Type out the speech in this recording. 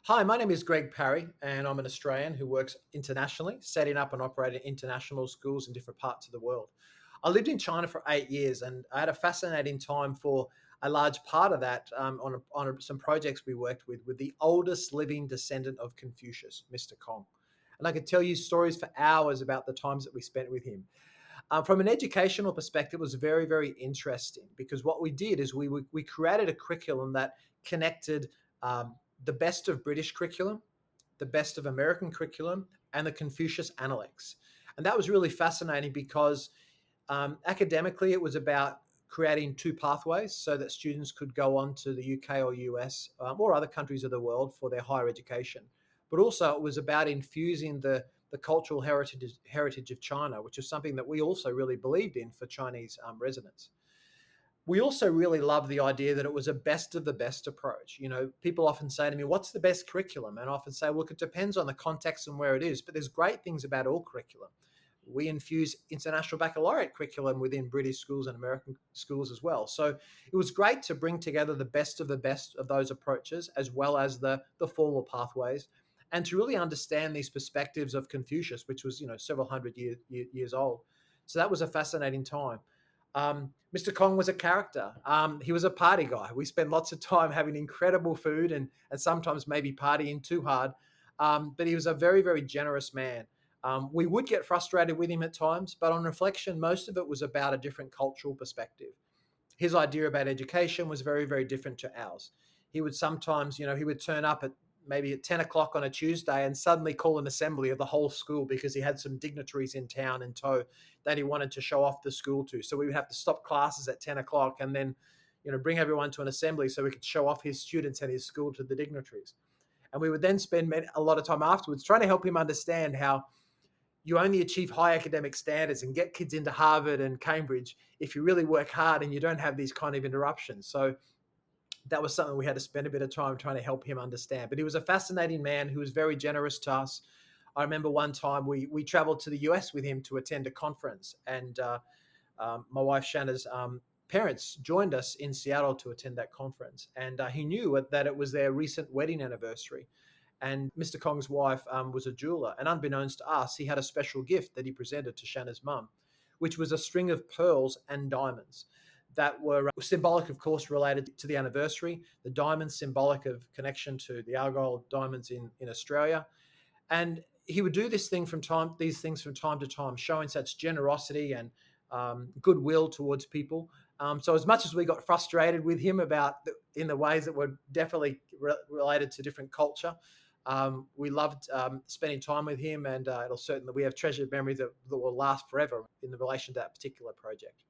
Hi, my name is Greg Parry, and I'm an Australian who works internationally, setting up and operating international schools in different parts of the world. I lived in China for 8 years, and I had a fascinating time for a large part of that some projects we worked with the oldest living descendant of Confucius, Mr. Kong. And I could tell you stories for hours about the times that we spent with him. From an educational perspective, it was very, very interesting because what we did is we created a curriculum that connected the best of British curriculum, the best of American curriculum, and the Confucius Analects. And that was really fascinating because academically, it was about creating two pathways so that students could go on to the UK or US or other countries of the world for their higher education. But also, it was about infusing the cultural heritage of China, which is something that we also really believed in for Chinese residents. We also really love the idea that it was a best of the best approach. You know, people often say to me, "What's the best curriculum?" And I often say, "Look, it depends on the context and where it is, but there's great things about all curriculum." We infuse international baccalaureate curriculum within British schools and American schools as well. So it was great to bring together the best of those approaches, as well as the formal pathways, and to really understand these perspectives of Confucius, which was several years old. So that was a fascinating time. Mr. Kong was a character. He was a party guy. We spent lots of time having incredible food and sometimes maybe partying too hard. But he was a very, very generous man. We would get frustrated with him at times, but on reflection, most of it was about a different cultural perspective. His idea about education was very, very different to ours. He would sometimes, he would turn up at maybe at 10 o'clock on a Tuesday and suddenly call an assembly of the whole school because he had some dignitaries in town in tow that he wanted to show off the school to. So we would have to stop classes at 10 o'clock and then, bring everyone to an assembly so we could show off his students and his school to the dignitaries. And we would then spend a lot of time afterwards trying to help him understand how you only achieve high academic standards and get kids into Harvard and Cambridge if you really work hard and you don't have these kind of interruptions. So that was something we had to spend a bit of time trying to help him understand. But he was a fascinating man who was very generous to us. I remember one time we traveled to the US with him to attend a conference, and my wife Shanna's parents joined us in Seattle to attend that conference, and he knew that it was their recent wedding anniversary. And Mr. Kong's wife was a jeweler, and unbeknownst to us, he had a special gift that he presented to Shanna's mum, which was a string of pearls and diamonds that were symbolic, of course, related to the anniversary. The diamonds symbolic of connection to the Argyle diamonds in Australia, and he would do these things from time to time, showing such generosity and goodwill towards people. So as much as we got frustrated with him in the ways that were definitely related to different culture, we loved spending time with him, and we have treasured memories that will last forever in relation to that particular project.